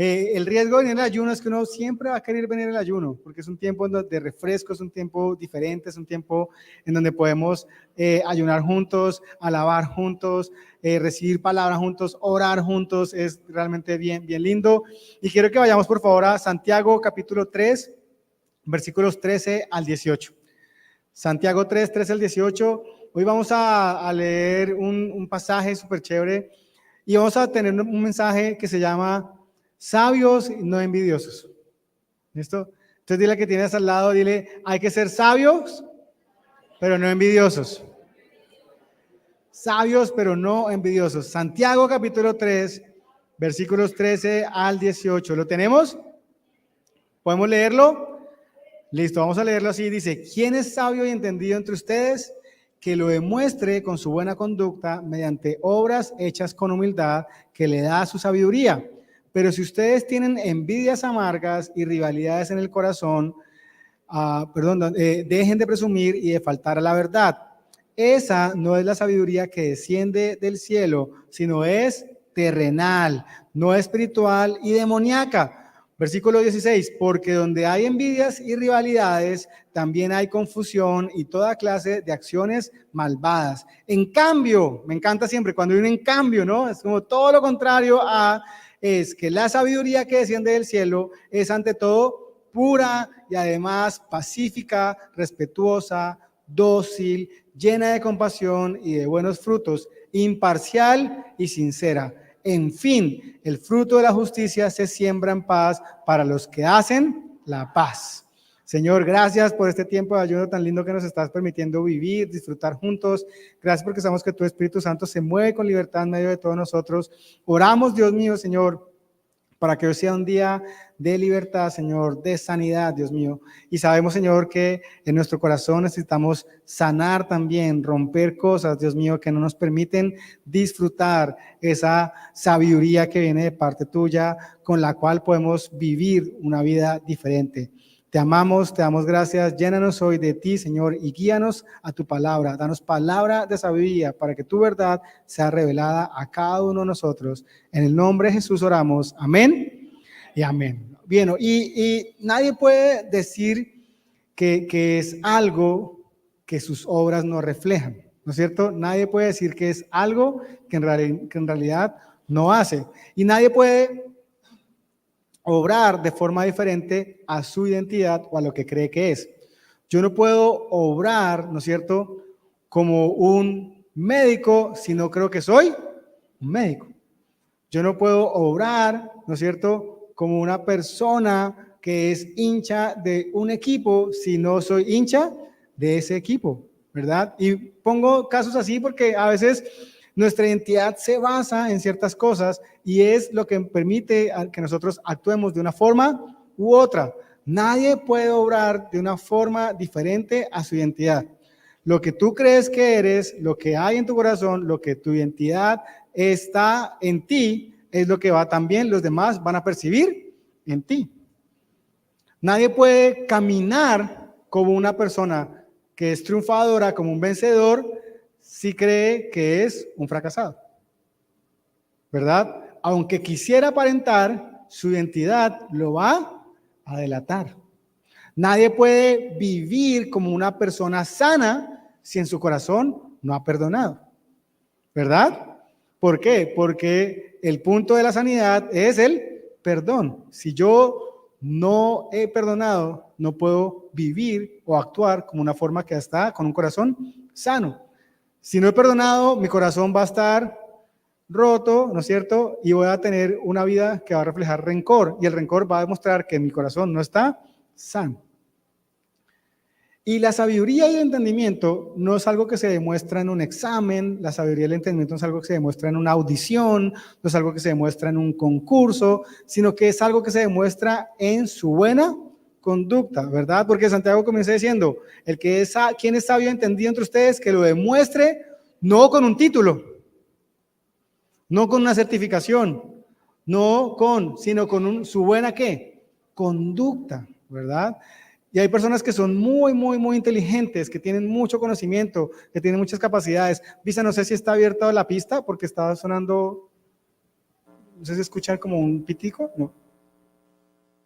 El riesgo de venir al ayuno es que uno siempre va a querer venir al ayuno, porque es un tiempo de refresco, es un tiempo diferente, es un tiempo en donde podemos ayunar juntos, alabar juntos, recibir palabras juntos, orar juntos, es realmente bien, bien lindo. Y quiero que vayamos por favor a Santiago capítulo 3, versículos 13 al 18. Santiago 3, 13 al 18. Hoy vamos a leer un pasaje súper chévere y vamos a tener un mensaje que se llama sabios y no envidiosos. ¿Listo? Entonces dile al que tienes al lado, dile, hay que ser sabios, pero no envidiosos. Sabios, pero no envidiosos. Santiago capítulo 3, versículos 13 al 18. ¿Lo tenemos? ¿Podemos leerlo? Listo, vamos a leerlo así. Dice, ¿quién es sabio y entendido entre ustedes? Que lo demuestre con su buena conducta mediante obras hechas con humildad que le da su sabiduría. Pero si ustedes tienen envidias amargas y rivalidades en el corazón, dejen de presumir y de faltar a la verdad. Esa no es la sabiduría que desciende del cielo, sino es terrenal, no espiritual y demoníaca. Versículo 16, porque donde hay envidias y rivalidades, también hay confusión y toda clase de acciones malvadas. En cambio, me encanta siempre cuando hay un en cambio, ¿no? Es como todo lo contrario es que la sabiduría que desciende del cielo es ante todo pura y además pacífica, respetuosa, dócil, llena de compasión y de buenos frutos, imparcial y sincera. En fin, el fruto de la justicia se siembra en paz para los que hacen la paz. Señor, gracias por este tiempo de ayuno tan lindo que nos estás permitiendo vivir, disfrutar juntos. Gracias porque sabemos que tu Espíritu Santo se mueve con libertad en medio de todos nosotros. Oramos, Dios mío, Señor, para que hoy sea un día de libertad, Señor, de sanidad, Dios mío. Y sabemos, Señor, que en nuestro corazón necesitamos sanar también, romper cosas, Dios mío, que no nos permiten disfrutar esa sabiduría que viene de parte tuya, con la cual podemos vivir una vida diferente. Te amamos, te damos gracias, llénanos hoy de ti, Señor, y guíanos a tu palabra. Danos palabra de sabiduría para que tu verdad sea revelada a cada uno de nosotros. En el nombre de Jesús oramos. Amén y amén. Bien, y nadie puede decir que es algo que sus obras no reflejan, ¿no es cierto? Nadie puede decir que es algo que en realidad no hace. Y nadie puede obrar de forma diferente a su identidad o a lo que cree que es. Yo no puedo obrar, ¿no es cierto?, como un médico si no creo que soy un médico. Yo no puedo obrar, ¿no es cierto?, como una persona que es hincha de un equipo si no soy hincha de ese equipo, ¿verdad? Y pongo casos así porque a veces nuestra identidad se basa en ciertas cosas y es lo que permite que nosotros actuemos de una forma u otra. Nadie puede obrar de una forma diferente a su identidad. Lo que tú crees que eres, lo que hay en tu corazón, lo que tu identidad está en ti, es lo que también los demás van a percibir en ti. Nadie puede caminar como una persona que es triunfadora, como un vencedor, si cree que es un fracasado, ¿verdad? Aunque quisiera aparentar, su identidad lo va a delatar. Nadie puede vivir como una persona sana si en su corazón no ha perdonado, ¿verdad? ¿Por qué? Porque el punto de la sanidad es el perdón. Si yo no he perdonado, no puedo vivir o actuar como una forma que está con un corazón sano. Si no he perdonado, mi corazón va a estar roto, ¿no es cierto? Y voy a tener una vida que va a reflejar rencor. Y el rencor va a demostrar que mi corazón no está sano. Y la sabiduría y el entendimiento no es algo que se demuestra en un examen, la sabiduría y el entendimiento no es algo que se demuestra en una audición, no es algo que se demuestra en un concurso, sino que es algo que se demuestra en su buena conducta, ¿verdad? Porque Santiago comienza diciendo, quien es sabio y entendido entre ustedes, que lo demuestre no con un título, no con una certificación, sino con su buena ¿qué? Conducta, ¿verdad? Y hay personas que son muy, muy, muy inteligentes, que tienen mucho conocimiento, que tienen muchas capacidades. Visa, no sé si está abierta la pista porque estaba sonando, no sé si escuchan como un pitico, no.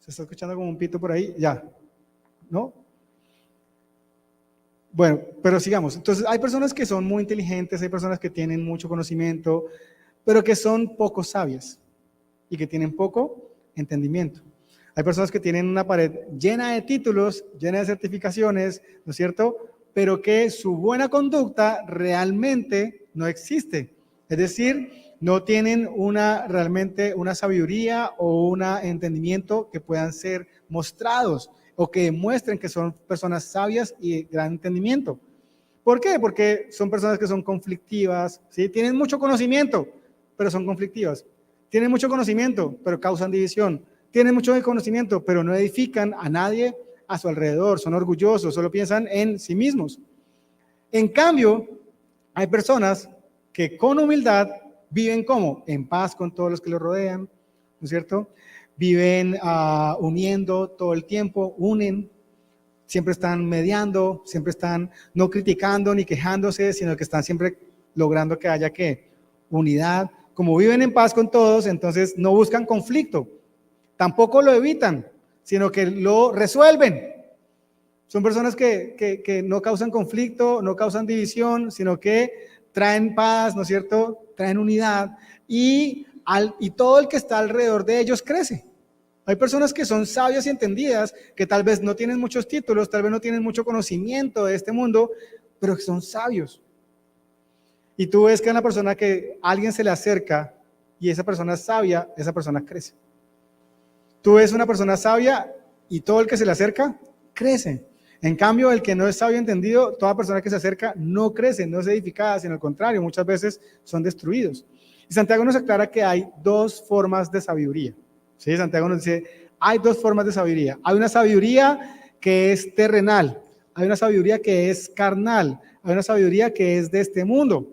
¿Se está escuchando como un pito por ahí? Ya, ¿no? Bueno, pero sigamos. Entonces, hay personas que son muy inteligentes, hay personas que tienen mucho conocimiento, pero que son poco sabias y que tienen poco entendimiento. Hay personas que tienen una pared llena de títulos, llena de certificaciones, ¿no es cierto? Pero que su buena conducta realmente no existe. Es decir, no tienen realmente una sabiduría o un entendimiento que puedan ser mostrados o que demuestren que son personas sabias y de gran entendimiento. ¿Por qué? Porque son personas que son conflictivas, ¿sí? Tienen mucho conocimiento, pero son conflictivas. Tienen mucho conocimiento, pero causan división. Tienen mucho conocimiento, pero no edifican a nadie a su alrededor. Son orgullosos, solo piensan en sí mismos. En cambio, hay personas que con humildad viven como en paz con todos los que los rodean, ¿no es cierto? Viven uniendo todo el tiempo, unen, siempre están mediando, siempre están no criticando ni quejándose, sino que están siempre logrando que haya unidad. Como viven en paz con todos, entonces no buscan conflicto, tampoco lo evitan, sino que lo resuelven. Son personas que no causan conflicto, no causan división, sino que traen paz, ¿no es cierto? Traen unidad y todo el que está alrededor de ellos crece. Hay personas que son sabias y entendidas, que tal vez no tienen muchos títulos, tal vez no tienen mucho conocimiento de este mundo, pero que son sabios. Y tú ves que a una persona que alguien se le acerca y esa persona es sabia, esa persona crece. Tú ves una persona sabia y todo el que se le acerca crece. En cambio, el que no es sabio entendido, toda persona que se acerca no crece, no es edificada, sino al contrario, muchas veces son destruidos. Y Santiago nos aclara que hay dos formas de sabiduría. ¿Sí? Santiago nos dice, hay dos formas de sabiduría. Hay una sabiduría que es terrenal, hay una sabiduría que es carnal, hay una sabiduría que es de este mundo.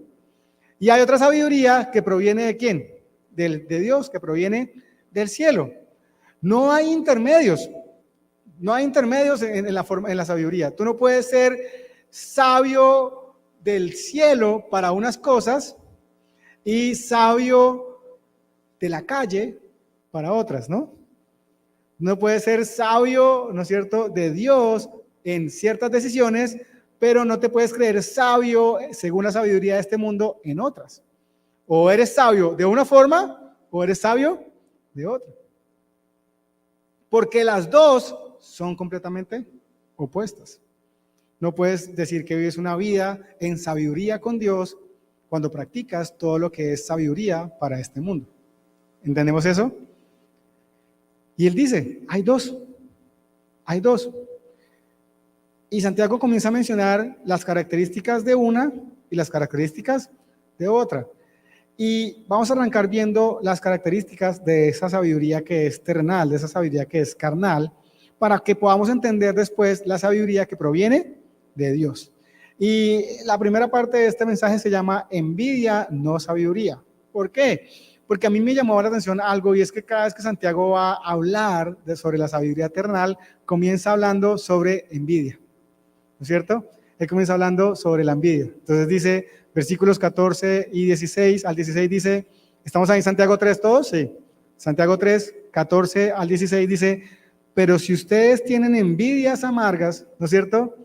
Y hay otra sabiduría que proviene ¿de quién? De Dios, que proviene del cielo. No hay intermedios. No hay intermedios en la sabiduría. Tú no puedes ser sabio del cielo para unas cosas y sabio de la calle para otras, ¿no? No puedes ser sabio, ¿no es cierto?, de Dios en ciertas decisiones, pero no te puedes creer sabio según la sabiduría de este mundo en otras. O eres sabio de una forma o eres sabio de otra. Porque las dos son completamente opuestas. No puedes decir que vives una vida en sabiduría con Dios cuando practicas todo lo que es sabiduría para este mundo. ¿Entendemos eso? Y él dice, hay dos. Y Santiago comienza a mencionar las características de una y las características de otra. Y vamos a arrancar viendo las características de esa sabiduría que es terrenal, de esa sabiduría que es carnal, para que podamos entender después la sabiduría que proviene de Dios. Y la primera parte de este mensaje se llama envidia, no sabiduría. ¿Por qué? Porque a mí me llamó la atención algo, y es que cada vez que Santiago va a hablar sobre la sabiduría terrenal, comienza hablando sobre envidia, ¿no es cierto? Él comienza hablando sobre la envidia. Entonces dice, versículos 14 y 16, al 16 dice, ¿estamos ahí en Santiago 3 todos? Sí. Santiago 3, 14 al 16 dice, pero si ustedes tienen envidias amargas, ¿no es cierto?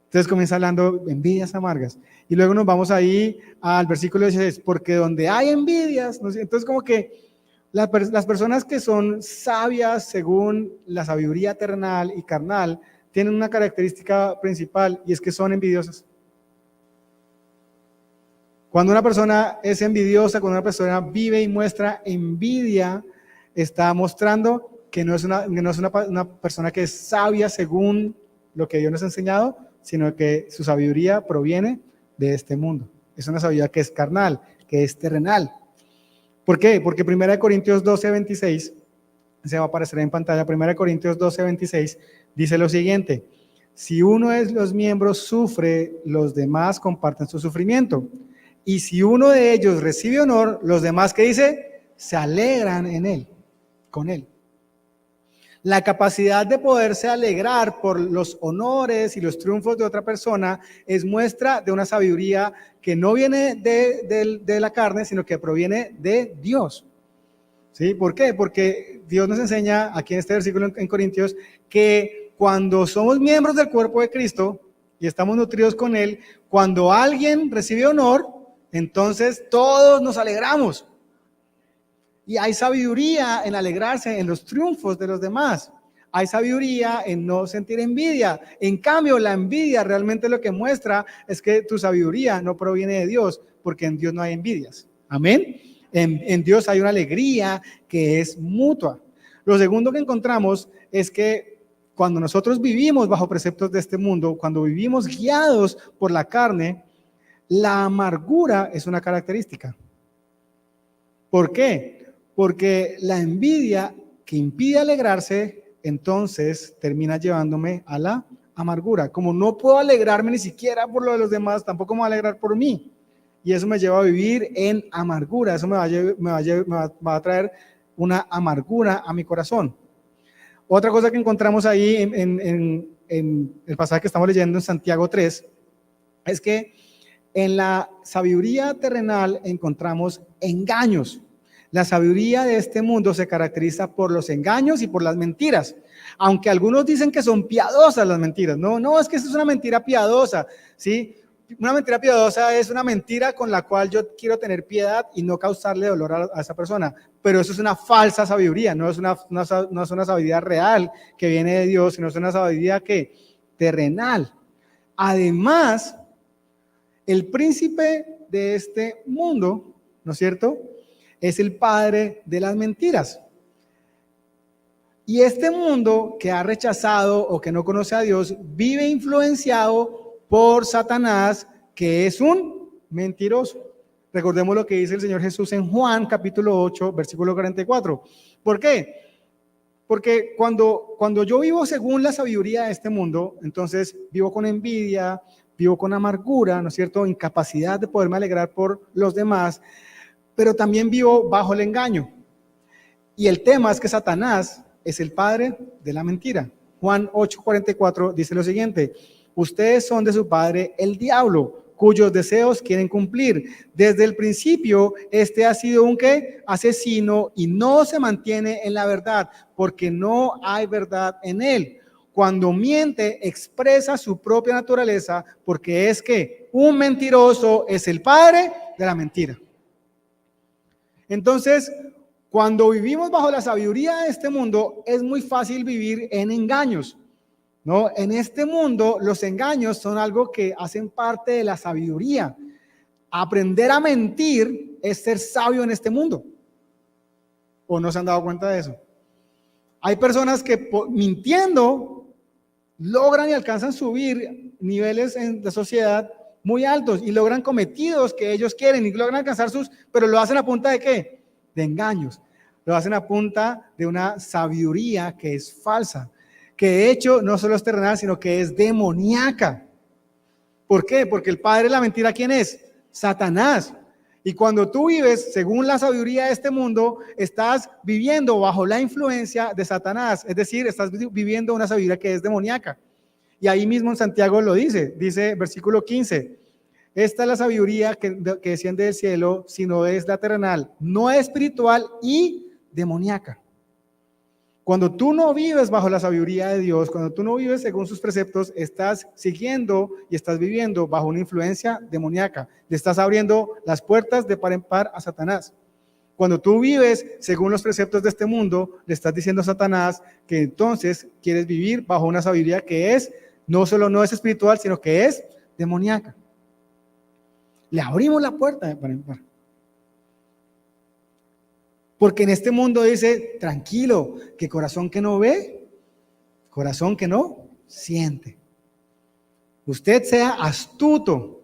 Entonces comienza hablando de envidias amargas. Y luego nos vamos ahí al versículo 16, porque donde hay envidias, ¿no? Entonces como que las personas que son sabias según la sabiduría terrenal y carnal, tienen una característica principal y es que son envidiosas. Cuando una persona es envidiosa, cuando una persona vive y muestra envidia, está mostrando que no es una persona que es sabia según lo que Dios nos ha enseñado, sino que su sabiduría proviene de este mundo. Es una sabiduría que es carnal, que es terrenal. ¿Por qué? Porque 1 Corintios 12, 26, se va a aparecer en pantalla, 1 Corintios 12, 26, dice lo siguiente, si uno de los miembros sufre, los demás comparten su sufrimiento. Y si uno de ellos recibe honor, los demás, ¿qué dice? Se alegran en él, con él. La capacidad de poderse alegrar por los honores y los triunfos de otra persona es muestra de una sabiduría que no viene de la carne, sino que proviene de Dios. ¿Sí? ¿Por qué? Porque Dios nos enseña aquí en este versículo en Corintios que cuando somos miembros del cuerpo de Cristo y estamos nutridos con Él, cuando alguien recibe honor, entonces todos nos alegramos. Y hay sabiduría en alegrarse en los triunfos de los demás. Hay sabiduría en no sentir envidia. En cambio, la envidia realmente lo que muestra es que tu sabiduría no proviene de Dios, porque en Dios no hay envidias. Amén. En Dios hay una alegría que es mutua. Lo segundo que encontramos es que cuando nosotros vivimos bajo preceptos de este mundo, cuando vivimos guiados por la carne, la amargura es una característica. ¿Por qué? Porque la envidia que impide alegrarse, entonces termina llevándome a la amargura. Como no puedo alegrarme ni siquiera por lo de los demás, tampoco me voy a alegrar por mí. Y eso me lleva a vivir en amargura. Eso me va a traer una amargura a mi corazón. Otra cosa que encontramos ahí en el pasaje que estamos leyendo en Santiago 3 es que en la sabiduría terrenal encontramos engaños. La sabiduría de este mundo se caracteriza por los engaños y por las mentiras. Aunque algunos dicen que son piadosas las mentiras. No, es que eso es una mentira piadosa, ¿sí? Una mentira piadosa es una mentira con la cual yo quiero tener piedad y no causarle dolor a esa persona. Pero eso es una falsa sabiduría, no es una sabiduría real que viene de Dios, sino es una sabiduría terrenal. Además, el príncipe de este mundo, ¿no es cierto?, es el padre de las mentiras. Y este mundo que ha rechazado o que no conoce a Dios vive influenciado por Satanás, que es un mentiroso. Recordemos lo que dice el Señor Jesús en Juan capítulo 8, versículo 44. ¿Por qué? Porque cuando yo vivo según la sabiduría de este mundo, entonces vivo con envidia, vivo con amargura, ¿no es cierto?, incapacidad de poderme alegrar por los demás, pero también vivo bajo el engaño. Y el tema es que Satanás es el padre de la mentira. Juan 8:44 dice lo siguiente: ustedes son de su padre el diablo, cuyos deseos quieren cumplir. Desde el principio, este ha sido un asesino y no se mantiene en la verdad, porque no hay verdad en él. Cuando miente, expresa su propia naturaleza, porque es que un mentiroso es el padre de la mentira. Entonces, cuando vivimos bajo la sabiduría de este mundo, es muy fácil vivir en engaños, ¿no? En este mundo, los engaños son algo que hacen parte de la sabiduría. Aprender a mentir es ser sabio en este mundo. ¿O no se han dado cuenta de eso? Hay personas que mintiendo logran y alcanzan a subir niveles de sociedad muy altos y logran cometidos que ellos quieren y logran alcanzar pero lo hacen a punta ¿de qué? De engaños. Lo hacen a punta de una sabiduría que es falsa, que de hecho no solo es terrenal, sino que es demoníaca. ¿Por qué? Porque el padre de la mentira, ¿quién es? Satanás. Y cuando tú vives según la sabiduría de este mundo, estás viviendo bajo la influencia de Satanás, es decir, estás viviendo una sabiduría que es demoníaca. Y ahí mismo en Santiago lo dice versículo 15, esta es la sabiduría que desciende del cielo, sino es la terrenal, no espiritual y demoníaca. Cuando tú no vives bajo la sabiduría de Dios, cuando tú no vives según sus preceptos, estás siguiendo y estás viviendo bajo una influencia demoníaca. Le estás abriendo las puertas de par en par a Satanás. Cuando tú vives según los preceptos de este mundo, le estás diciendo a Satanás que entonces quieres vivir bajo una sabiduría que no solo no es espiritual, sino que es demoníaca. Le abrimos la puerta de par en par. Porque en este mundo dice, tranquilo, que corazón que no ve, corazón que no siente. Usted sea astuto.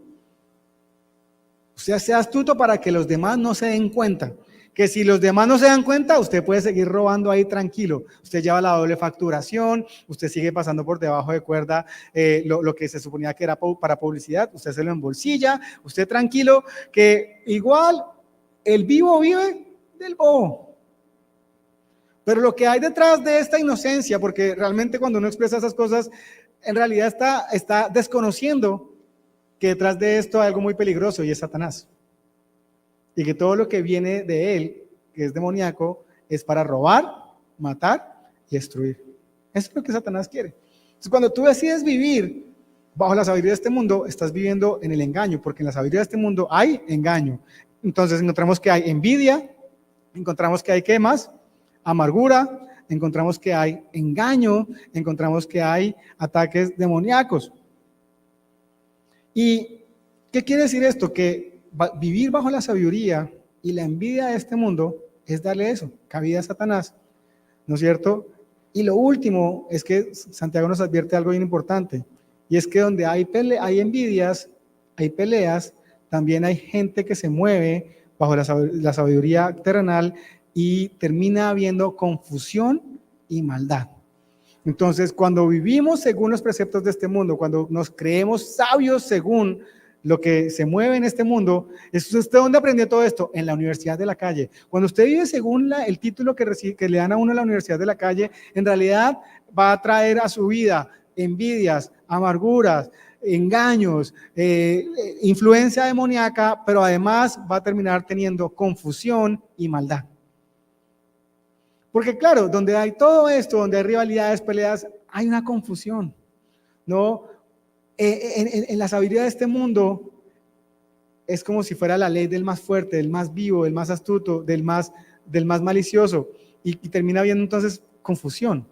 Usted sea astuto para que los demás no se den cuenta. Que si los demás no se dan cuenta, usted puede seguir robando ahí tranquilo. Usted lleva la doble facturación, usted sigue pasando por debajo de cuerda lo que se suponía que era para publicidad, usted se lo embolsilla, usted tranquilo, que igual el vivo vive del bobo. Pero lo que hay detrás de esta inocencia, porque realmente cuando uno expresa esas cosas, en realidad está desconociendo que detrás de esto hay algo muy peligroso y es Satanás. Y que todo lo que viene de él, que es demoníaco, es para robar, matar y destruir. Eso es lo que Satanás quiere. Entonces, cuando tú decides vivir bajo la sabiduría de este mundo, estás viviendo en el engaño, porque en la sabiduría de este mundo hay engaño. Entonces encontramos que hay envidia, encontramos que hay, ¿qué más? Amargura, encontramos que hay engaño, encontramos que hay ataques demoníacos. ¿Y qué quiere decir esto? Que vivir bajo la sabiduría y la envidia de este mundo es darle eso, cabida a Satanás, ¿no es cierto? Y lo último es que Santiago nos advierte algo bien importante, y es que donde hay envidias, hay peleas, también hay gente que se mueve bajo la sabiduría terrenal y termina habiendo confusión y maldad. Entonces, cuando vivimos según los preceptos de este mundo, cuando nos creemos sabios según lo que se mueve en este mundo, ¿usted dónde aprendió todo esto? En la universidad de la calle. Cuando usted vive según el título que le dan a uno en la universidad de la calle, en realidad va a traer a su vida envidias, amarguras, engaños, influencia demoníaca, pero además va a terminar teniendo confusión y maldad. Porque claro, donde hay todo esto, donde hay rivalidades, peleas, hay una confusión, ¿no? En la sabiduría de este mundo es como si fuera la ley del más fuerte, del más vivo, del más astuto, del más malicioso, y termina habiendo entonces confusión.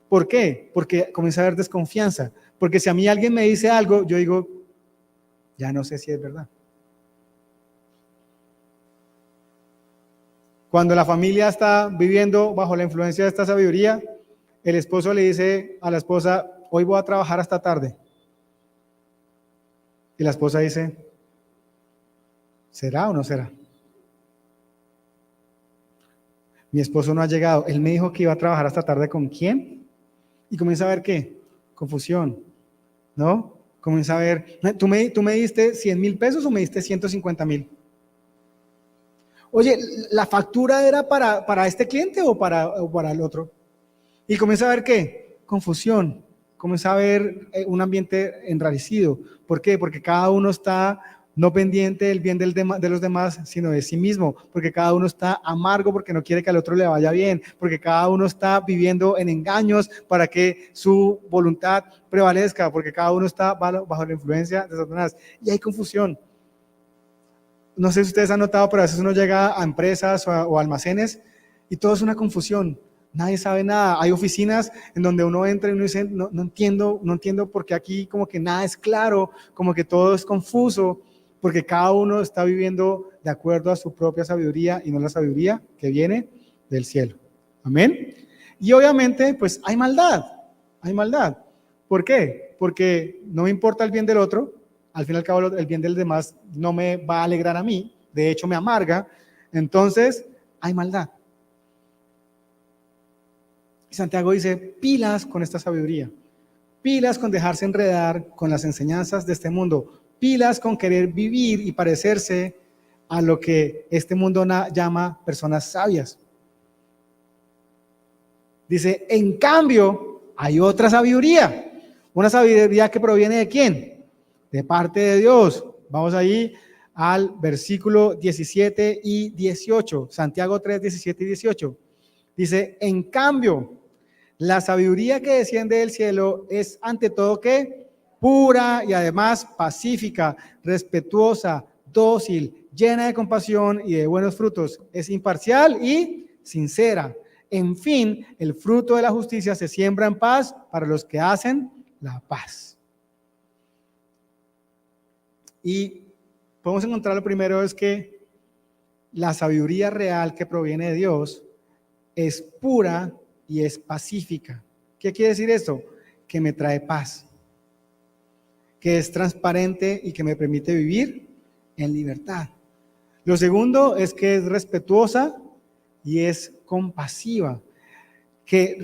¿Por qué? Porque comienza a haber desconfianza. Porque si a mí alguien me dice algo, yo digo, ya no sé si es verdad. Cuando la familia está viviendo bajo la influencia de esta sabiduría, el esposo le dice a la esposa, hoy voy a trabajar hasta tarde. Y la esposa dice, ¿será o no será? Mi esposo no ha llegado. Él me dijo que iba a trabajar hasta tarde, ¿con quién? Y comienza a ver ¿qué? Confusión, ¿no? Comienza a ver, ¿tú me diste 100,000 pesos o me diste 150,000? Oye, ¿la factura era para este cliente o para el otro? Y comienza a ver ¿qué? Confusión. Comienza a ver un ambiente enrarecido. ¿Por qué? Porque cada uno está no pendiente del bien de los demás, sino de sí mismo. Porque cada uno está amargo porque no quiere que al otro le vaya bien. Porque cada uno está viviendo en engaños para que su voluntad prevalezca. Porque cada uno está bajo la influencia de Satanás. Y hay confusión. No sé si ustedes han notado, pero a veces uno llega a empresas o almacenes y todo es una confusión. Nadie sabe nada. Hay oficinas en donde uno entra y uno dice, no entiendo por qué aquí como que nada es claro, como que todo es confuso, porque cada uno está viviendo de acuerdo a su propia sabiduría y no la sabiduría que viene del cielo. Amén. Y obviamente, pues hay maldad. ¿Por qué? Porque no me importa el bien del otro. Al fin y al cabo, el bien del demás no me va a alegrar a mí. De hecho, me amarga. Entonces, hay maldad. Y Santiago dice, pilas con esta sabiduría, pilas con dejarse enredar con las enseñanzas de este mundo, pilas con querer vivir y parecerse a lo que este mundo llama personas sabias. Dice, en cambio, hay otra sabiduría, una sabiduría que proviene ¿de quién? De parte de Dios. Vamos ahí al versículo 17 y 18, Santiago 3, 17 y 18. Dice, en cambio, la sabiduría que desciende del cielo es ante todo ¿qué? Pura y además pacífica, respetuosa, dócil, llena de compasión y de buenos frutos. Es imparcial y sincera. En fin, el fruto de la justicia se siembra en paz para los que hacen la paz. Y podemos encontrar lo primero es que la sabiduría real que proviene de Dios es pura y es pacífica. ¿Qué quiere decir esto? Que me trae paz, que es transparente y que me permite vivir en libertad. Lo segundo es que es respetuosa y es compasiva, que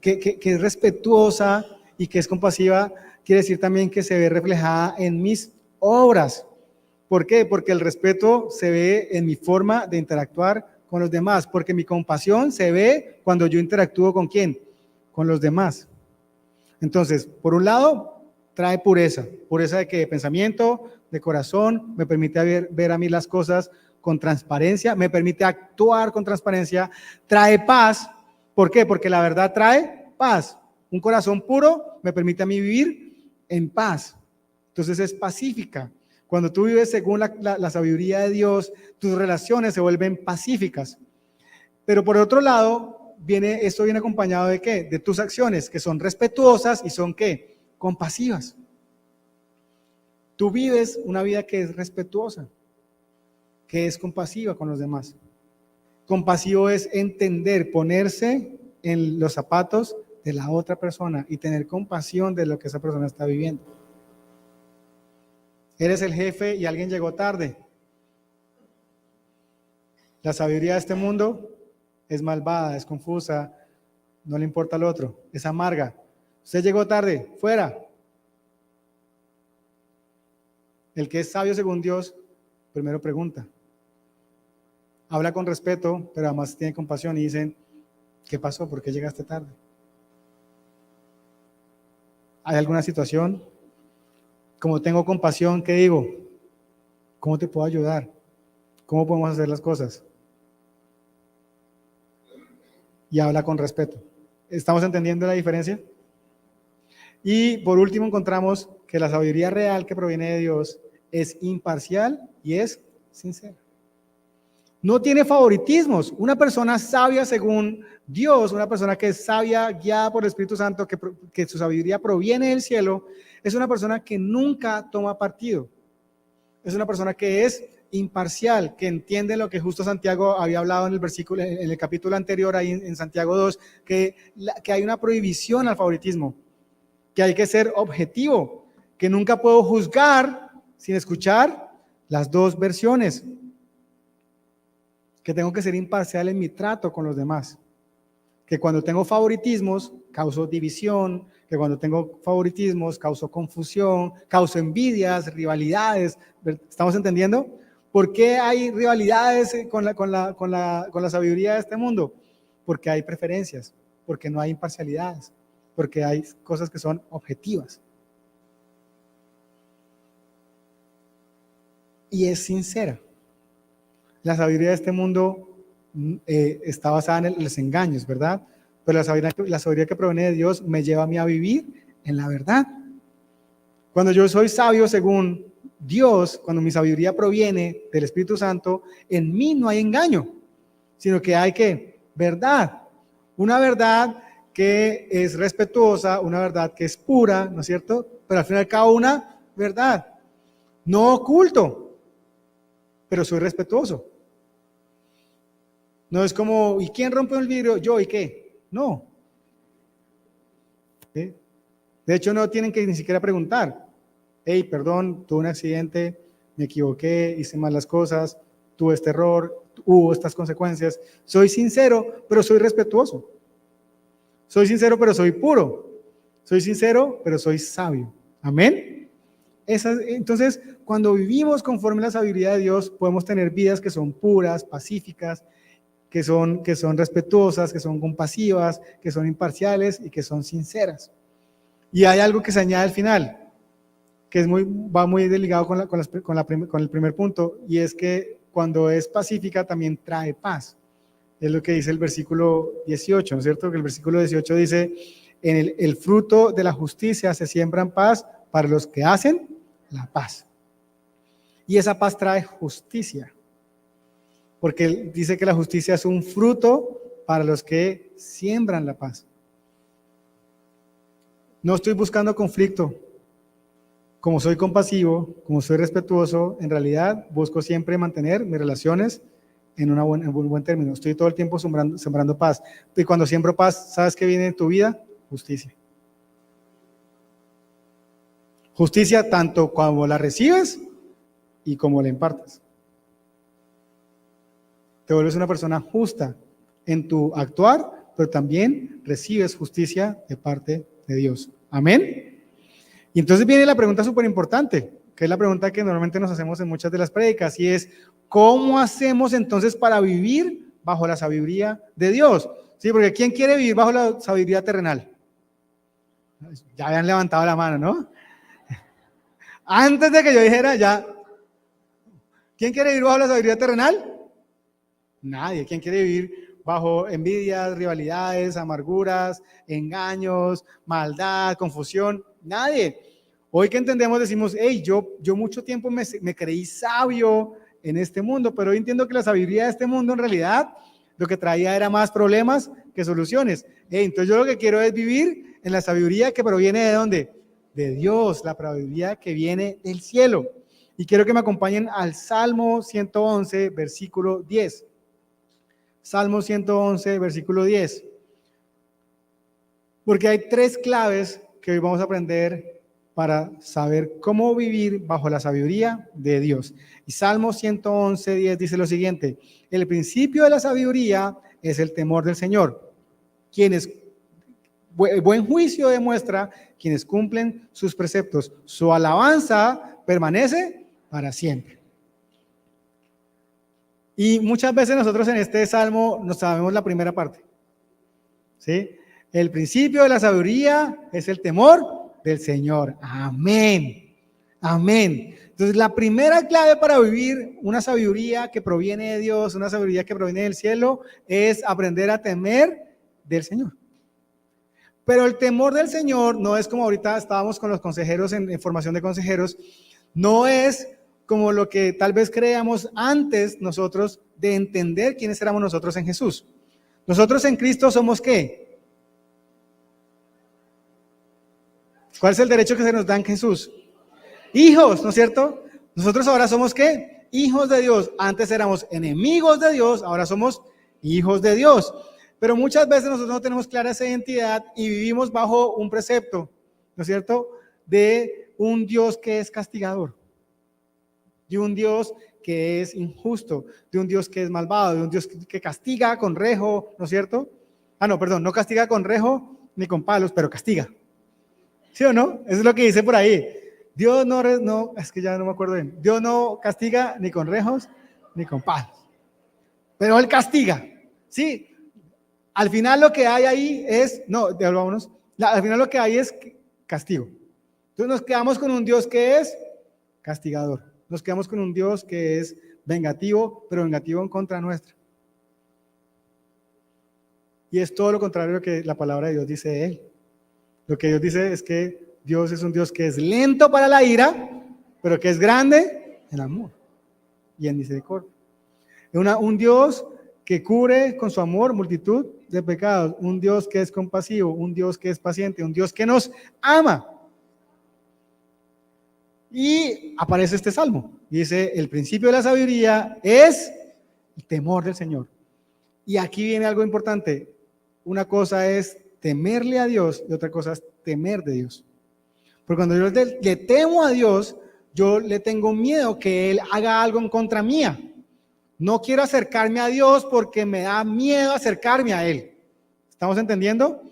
es respetuosa y que es compasiva, quiere decir también que se ve reflejada en mis obras. ¿Por qué? Porque el respeto se ve en mi forma de interactuar con los demás, porque mi compasión se ve cuando yo interactúo ¿con quién? Con los demás. Entonces, por un lado, trae pureza de que de pensamiento, de corazón, me permite ver a mí las cosas con transparencia, me permite actuar con transparencia, trae paz. ¿Por qué? Porque la verdad trae paz. Un corazón puro me permite a mí vivir en paz. Entonces es pacífica. Cuando tú vives según la sabiduría de Dios, tus relaciones se vuelven pacíficas. Pero por otro lado, esto viene acompañado ¿de qué? De tus acciones, que son respetuosas y son ¿qué? Compasivas. Tú vives una vida que es respetuosa, que es compasiva con los demás. Compasivo es entender, ponerse en los zapatos de la otra persona y tener compasión de lo que esa persona está viviendo. Eres el jefe y alguien llegó tarde. La sabiduría de este mundo es malvada, es confusa, no le importa al otro, es amarga. Usted llegó tarde, fuera. El que es sabio según Dios, primero pregunta. Habla con respeto, pero además tiene compasión y dicen, ¿qué pasó? ¿Por qué llegaste tarde? ¿Hay alguna situación? Como tengo compasión, ¿qué digo? ¿Cómo te puedo ayudar? ¿Cómo podemos hacer las cosas? Y habla con respeto. ¿Estamos entendiendo la diferencia? Y por último encontramos que la sabiduría real que proviene de Dios es imparcial y es sincera. No tiene favoritismos. Una persona sabia según Dios, una persona que es sabia, guiada por el Espíritu Santo, que su sabiduría proviene del cielo, es una persona que nunca toma partido. Es una persona que es imparcial, que entiende lo que justo Santiago había hablado en el versículo, en el capítulo anterior, ahí en Santiago 2, que hay una prohibición al favoritismo, que hay que ser objetivo, que nunca puedo juzgar sin escuchar las dos versiones, que tengo que ser imparcial en mi trato con los demás, que cuando tengo favoritismos causo división, que cuando tengo favoritismos causo confusión, causo envidias, rivalidades. ¿Estamos entendiendo? ¿Por qué hay rivalidades con la sabiduría de este mundo? Porque hay preferencias, porque no hay imparcialidades, porque hay cosas que son objetivas. Y es sincera. La sabiduría de este mundo está basada en los engaños, ¿verdad? Pero la sabiduría que proviene de Dios me lleva a mí a vivir en la verdad. Cuando yo soy sabio según Dios, cuando mi sabiduría proviene del Espíritu Santo, en mí no hay engaño, sino que hay ¿qué? Verdad. Una verdad que es respetuosa, una verdad que es pura, ¿no es cierto? Pero al fin y al cabo una verdad. No oculto, pero soy respetuoso. No es como, ¿y quién rompió el vidrio? Yo, ¿y qué? No. ¿Sí? De hecho, no tienen que ni siquiera preguntar. Hey, perdón, tuve un accidente, me equivoqué, hice mal las cosas, tuve este error, hubo estas consecuencias. Soy sincero, pero soy respetuoso. Soy sincero, pero soy puro. Soy sincero, pero soy sabio. Amén. Entonces, cuando vivimos conforme a la sabiduría de Dios, podemos tener vidas que son puras, pacíficas, que son respetuosas, que son compasivas, que son imparciales y que son sinceras. Y hay algo que se añade al final, que va muy ligado con el primer punto, y es que cuando es pacífica también trae paz. Es lo que dice el versículo 18, ¿no es cierto? Que el versículo 18 dice, en el fruto de la justicia se siembra en paz para los que hacen la paz. Y esa paz trae justicia, porque dice que la justicia es un fruto para los que siembran la paz. No estoy buscando conflicto. Como soy compasivo, como soy respetuoso, en realidad busco siempre mantener mis relaciones en un buen término. Estoy todo el tiempo sembrando paz. Y cuando siembro paz, ¿sabes qué viene en tu vida? Justicia. Justicia tanto como la recibes y como la impartes. Te vuelves una persona justa en tu actuar, pero también recibes justicia de parte de Dios. Amén. Y entonces viene la pregunta súper importante, que es la pregunta que normalmente nos hacemos en muchas de las prédicas, y es, ¿cómo hacemos entonces para vivir bajo la sabiduría de Dios? Sí, porque ¿quién quiere vivir bajo la sabiduría terrenal? Ya habían levantado la mano, ¿no? Antes de que yo dijera, ya. ¿Quién quiere vivir bajo la sabiduría terrenal? Nadie. ¿Quién quiere vivir bajo envidias, rivalidades, amarguras, engaños, maldad, confusión? Nadie. Hoy que entendemos decimos, hey, yo mucho tiempo me creí sabio en este mundo, pero hoy entiendo que la sabiduría de este mundo en realidad lo que traía era más problemas que soluciones. Hey, entonces yo lo que quiero es vivir en la sabiduría que proviene ¿de dónde? De Dios, la sabiduría que viene del cielo. Y quiero que me acompañen al Salmo 111, versículo 10. Salmo 111, versículo 10. Porque hay 3 claves que hoy vamos a aprender para saber cómo vivir bajo la sabiduría de Dios. Y Salmo 111, 10 dice lo siguiente: el principio de la sabiduría es el temor del Señor. Buen juicio demuestra quienes cumplen sus preceptos. Su alabanza permanece para siempre. Y muchas veces nosotros en este salmo nos sabemos la primera parte. ¿Sí? El principio de la sabiduría es el temor del Señor. Amén. Amén. Entonces, la primera clave para vivir una sabiduría que proviene de Dios, una sabiduría que proviene del cielo, es aprender a temer del Señor. Pero el temor del Señor no es como ahorita estábamos con los consejeros en formación de consejeros, no es como lo que tal vez creíamos antes nosotros de entender quiénes éramos nosotros en Jesús. Nosotros en Cristo somos ¿qué? ¿Cuál es el derecho que se nos da en Jesús? Hijos, ¿no es cierto? Nosotros ahora somos ¿qué? Hijos de Dios. Antes éramos enemigos de Dios, ahora somos hijos de Dios. Pero muchas veces nosotros no tenemos clara esa identidad y vivimos bajo un precepto, ¿no es cierto? De un Dios que es castigador, de un Dios que es injusto, de un Dios que es malvado, de un Dios que castiga con rejo, ¿no es cierto? No castiga con rejo ni con palos, pero castiga. ¿Sí o no? Eso es lo que dice por ahí. Dios no, es que ya no me acuerdo bien. Dios no castiga ni con rejos ni con palos, pero Él castiga, ¿sí? Al final lo que hay ahí es, al final lo que hay es castigo. Entonces nos quedamos con un Dios que es castigador. Nos quedamos con un Dios que es vengativo, pero vengativo en contra nuestra. Y es todo lo contrario a lo que la palabra de Dios dice de Él. Lo que Dios dice es que Dios es un Dios que es lento para la ira, pero que es grande en amor y en misericordia. Un Dios que cubre con su amor multitud de pecados, un Dios que es compasivo, un Dios que es paciente, un Dios que nos ama. Y aparece este salmo, dice: el principio de la sabiduría es el temor del Señor. Y aquí viene algo importante. Una cosa es temerle a Dios y otra cosa es temer de Dios. Porque cuando yo le temo a Dios, yo le tengo miedo que Él haga algo en contra mía. No quiero acercarme a Dios porque me da miedo acercarme a Él. ¿Estamos entendiendo?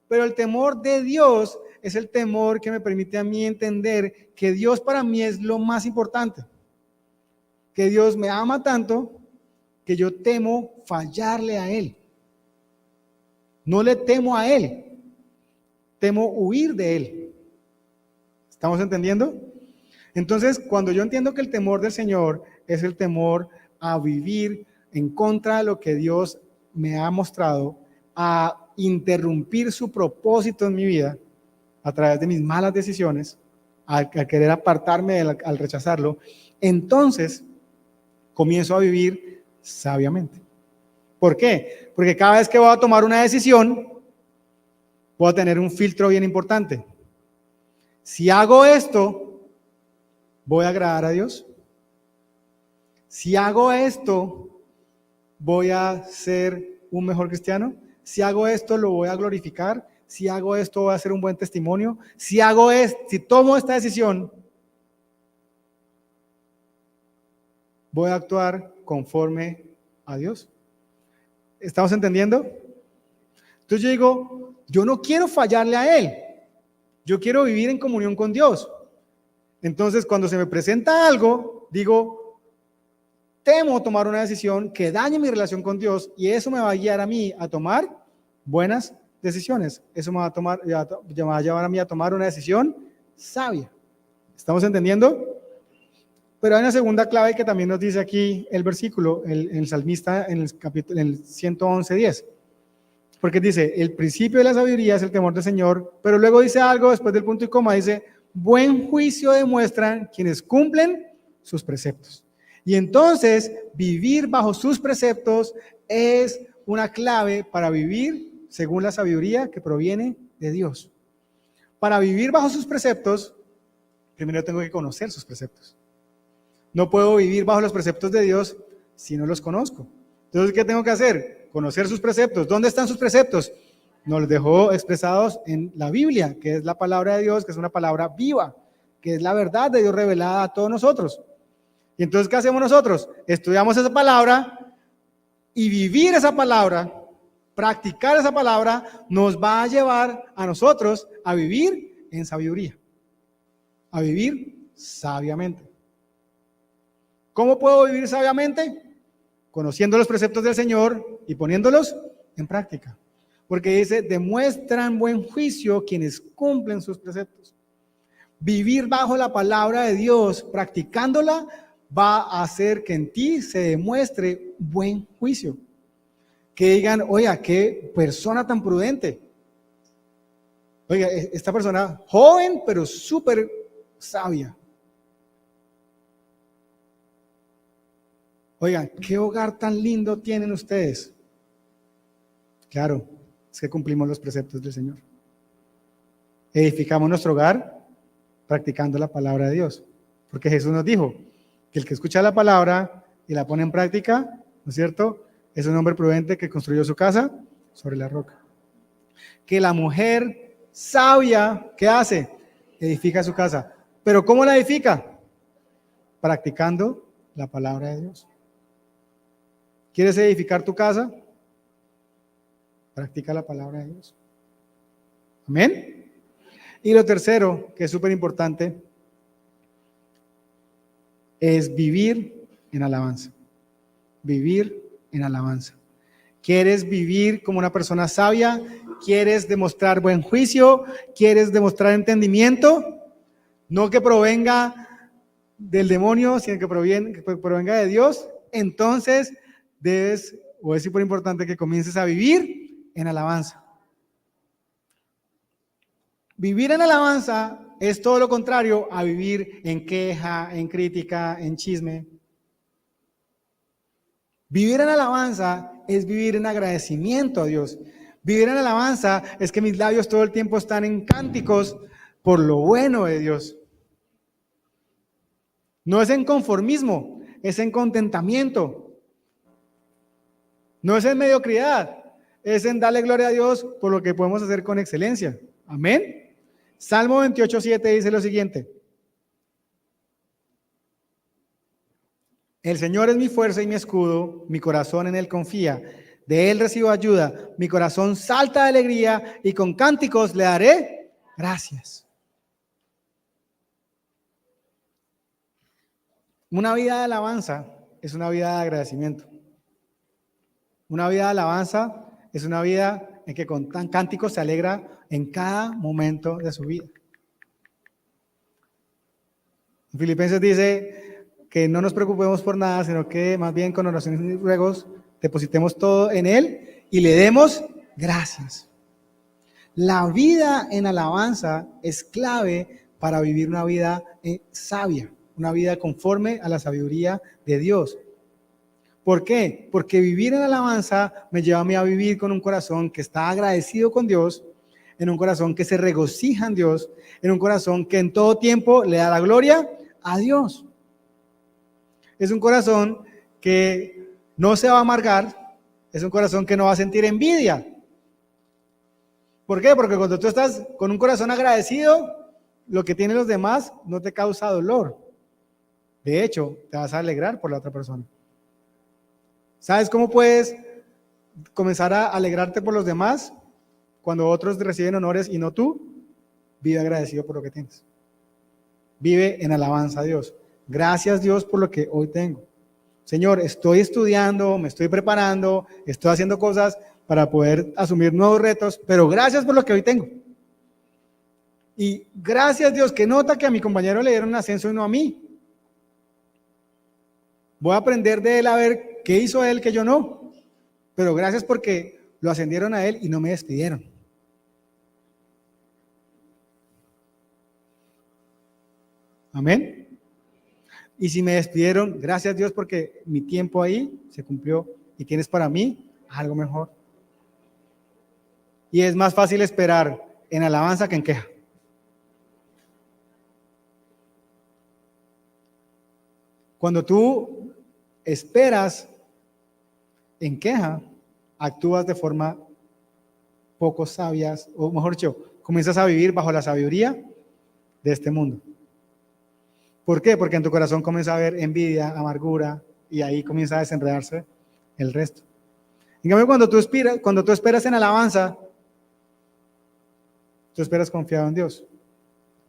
Pero el temor de Dios es el temor que me permite a mí entender que Dios para mí es lo más importante. Que Dios me ama tanto que yo temo fallarle a Él. No le temo a Él, temo huir de Él. ¿Estamos entendiendo? Entonces, cuando yo entiendo que el temor del Señor es el temor a vivir en contra de lo que Dios me ha mostrado, a interrumpir su propósito en mi vida a través de mis malas decisiones, a querer apartarme al rechazarlo, entonces comienzo a vivir sabiamente. ¿Por qué? Porque cada vez que voy a tomar una decisión, voy a tener un filtro bien importante. Si hago esto, ¿voy a agradar a Dios? Si hago esto, ¿voy a ser un mejor cristiano? Si hago esto, ¿lo voy a glorificar? Si hago esto, ¿voy a ser un buen testimonio? Si tomo esta decisión, ¿voy a actuar conforme a Dios? ¿Estamos entendiendo? Entonces yo digo, yo no quiero fallarle a Él. Yo quiero vivir en comunión con Dios. Entonces, cuando se me presenta algo, digo, temo tomar una decisión que dañe mi relación con Dios y eso me va a guiar a mí a tomar buenas decisiones. Eso me va a llevar a mí a tomar una decisión sabia. ¿Estamos entendiendo? Pero hay una segunda clave que también nos dice aquí el versículo, el salmista en el capítulo, en el 111:10. Porque dice, el principio de la sabiduría es el temor del Señor, pero luego dice algo después del punto y coma, dice, buen juicio demuestran quienes cumplen sus preceptos. Y entonces, vivir bajo sus preceptos es una clave para vivir según la sabiduría que proviene de Dios. Para vivir bajo sus preceptos, primero tengo que conocer sus preceptos. No puedo vivir bajo los preceptos de Dios si no los conozco. Entonces, ¿qué tengo que hacer? Conocer sus preceptos. ¿Dónde están sus preceptos? Nos los dejó expresados en la Biblia, que es la palabra de Dios, que es una palabra viva, que es la verdad de Dios revelada a todos nosotros. Y entonces, ¿qué hacemos nosotros? Estudiamos esa palabra y vivir esa palabra, practicar esa palabra, nos va a llevar a nosotros a vivir en sabiduría, a vivir sabiamente. ¿Cómo puedo vivir sabiamente? Conociendo los preceptos del Señor y poniéndolos en práctica. Porque dice, demuestran buen juicio quienes cumplen sus preceptos. Vivir bajo la palabra de Dios, practicándola, va a hacer que en ti se demuestre buen juicio. Que digan, oiga, qué persona tan prudente. Oiga, esta persona joven, pero súper sabia. Oigan, ¿qué hogar tan lindo tienen ustedes? Claro, es que cumplimos los preceptos del Señor. Edificamos nuestro hogar practicando la palabra de Dios. Porque Jesús nos dijo que el que escucha la palabra y la pone en práctica, ¿no es cierto? Es un hombre prudente que construyó su casa sobre la roca. Que la mujer sabia, ¿qué hace? Edifica su casa. ¿Pero cómo la edifica? Practicando la palabra de Dios. ¿Quieres edificar tu casa? Practica la palabra de Dios. Amén. Y lo tercero, que es súper importante, es vivir en alabanza. Vivir en alabanza. ¿Quieres vivir como una persona sabia? ¿Quieres demostrar buen juicio? ¿Quieres demostrar entendimiento? No que provenga del demonio, sino que provenga de Dios. Entonces debes, o es súper importante que comiences a vivir en alabanza. Vivir en alabanza es todo lo contrario a vivir en queja, en crítica, en chisme. Vivir en alabanza es vivir en agradecimiento a Dios. Vivir en alabanza es que mis labios todo el tiempo están en cánticos por lo bueno de Dios. No es en conformismo, es en contentamiento. No es en mediocridad, es en darle gloria a Dios por lo que podemos hacer con excelencia. Amén. Salmo 28:7 dice lo siguiente. El Señor es mi fuerza y mi escudo, mi corazón en Él confía, de Él recibo ayuda, mi corazón salta de alegría y con cánticos le daré gracias. Una vida de alabanza es una vida de agradecimiento. Una vida de alabanza es una vida en que con cánticos se alegra en cada momento de su vida. Filipenses dice que no nos preocupemos por nada, sino que más bien con oraciones y ruegos depositemos todo en Él y le demos gracias. La vida en alabanza es clave para vivir una vida sabia, una vida conforme a la sabiduría de Dios. ¿Por qué? Porque vivir en alabanza me lleva a mí a vivir con un corazón que está agradecido con Dios, en un corazón que se regocija en Dios, en un corazón que en todo tiempo le da la gloria a Dios. Es un corazón que no se va a amargar, es un corazón que no va a sentir envidia. ¿Por qué? Porque cuando tú estás con un corazón agradecido, lo que tienen los demás no te causa dolor. De hecho, te vas a alegrar por la otra persona. ¿Sabes cómo puedes comenzar a alegrarte por los demás? Cuando otros reciben honores y no tú, vive agradecido por lo que tienes. Vive en alabanza a Dios. Gracias Dios por lo que hoy tengo. Señor, estoy estudiando, me estoy preparando, estoy haciendo cosas para poder asumir nuevos retos, pero gracias por lo que hoy tengo. Y gracias Dios que nota que a mi compañero le dieron un ascenso y no a mí. Voy a aprender de él a ver qué hizo él que yo no. Pero gracias porque lo ascendieron a él y no me despidieron. Amén. Y si me despidieron, gracias Dios porque mi tiempo ahí se cumplió y tienes para mí algo mejor. Y es más fácil esperar en alabanza que en queja. Cuando tú esperas en queja, actúas de forma poco sabias, o mejor dicho, comienzas a vivir bajo la sabiduría de este mundo. ¿Por qué? Porque en tu corazón comienza a haber envidia, amargura, y ahí comienza a desenredarse el resto. En cambio, cuando tú esperas en alabanza, tú esperas confiado en Dios.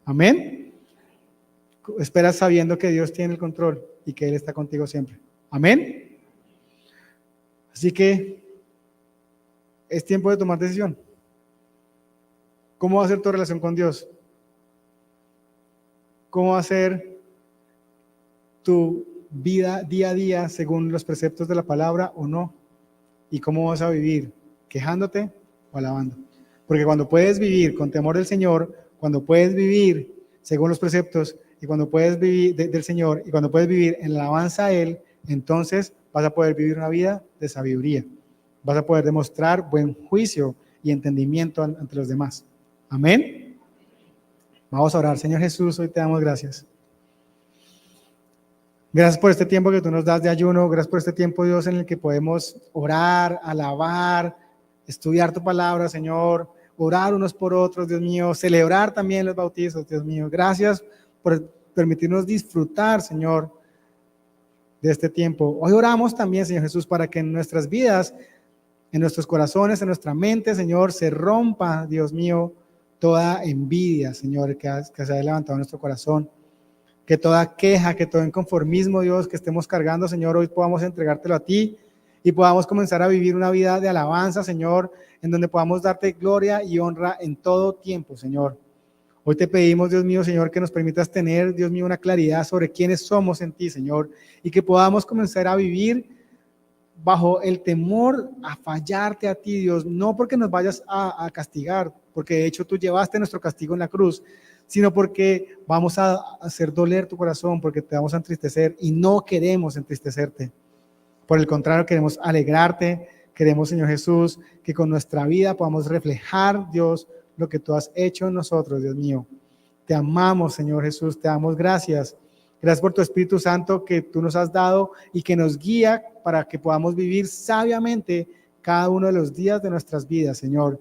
Amén. Esperas sabiendo que Dios tiene el control y que Él está contigo siempre. Amén. Así que es tiempo de tomar decisión. ¿Cómo va a ser tu relación con Dios? ¿Cómo va a ser tu vida día a día según los preceptos de la palabra o no? ¿Y cómo vas a vivir? ¿Quejándote o alabando? Porque cuando puedes vivir con temor del Señor, cuando puedes vivir según los preceptos y cuando puedes vivir del Señor y cuando puedes vivir en alabanza a Él, entonces vas a poder vivir una vida de sabiduría. Vas a poder demostrar buen juicio y entendimiento ante los demás. Amén. Vamos a orar. Señor Jesús, hoy te damos gracias. Gracias por este tiempo que tú nos das de ayuno. Gracias por este tiempo, Dios, en el que podemos orar, alabar, estudiar tu palabra, Señor, orar unos por otros, Dios mío, celebrar también los bautizos, Dios mío. Gracias por permitirnos disfrutar, Señor, de este tiempo. Hoy oramos también, Señor Jesús, para que en nuestras vidas, en nuestros corazones, en nuestra mente, Señor, se rompa, Dios mío, toda envidia, Señor, que se haya levantado en nuestro corazón. Que toda queja, que todo inconformismo, Dios, que estemos cargando, Señor, hoy podamos entregártelo a ti y podamos comenzar a vivir una vida de alabanza, Señor, en donde podamos darte gloria y honra en todo tiempo, Señor. Hoy te pedimos, Dios mío, Señor, que nos permitas tener, Dios mío, una claridad sobre quiénes somos en ti, Señor, y que podamos comenzar a vivir bajo el temor a fallarte a ti, Dios, no porque nos vayas a castigar, porque de hecho tú llevaste nuestro castigo en la cruz, sino porque vamos a hacer doler tu corazón, porque te vamos a entristecer y no queremos entristecerte. Por el contrario, queremos alegrarte, queremos, Señor Jesús, que con nuestra vida podamos reflejar, Dios, lo que tú has hecho en nosotros, Dios mío. Te amamos, Señor Jesús, te damos gracias. Gracias por tu Espíritu Santo que tú nos has dado y que nos guía para que podamos vivir sabiamente cada uno de los días de nuestras vidas, Señor.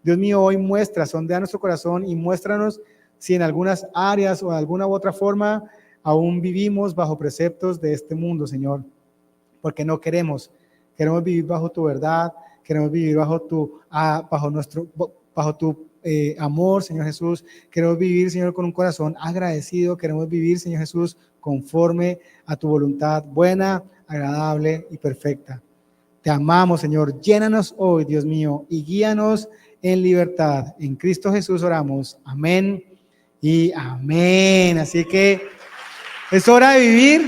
Dios mío, hoy sondea nuestro corazón y muéstranos si en algunas áreas o de alguna u otra forma aún vivimos bajo preceptos de este mundo, Señor, porque no queremos vivir bajo tu verdad, queremos vivir bajo tu amor, Señor Jesús, queremos vivir, Señor, con un corazón agradecido, queremos vivir, Señor Jesús, conforme a tu voluntad buena, agradable y perfecta. Te amamos, Señor, llénanos hoy, Dios mío, y guíanos en libertad. En Cristo Jesús oramos, amén y amén. Así que es hora de vivir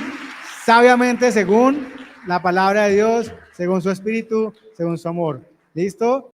sabiamente según la palabra de Dios, según su espíritu, según su amor. ¿Listo?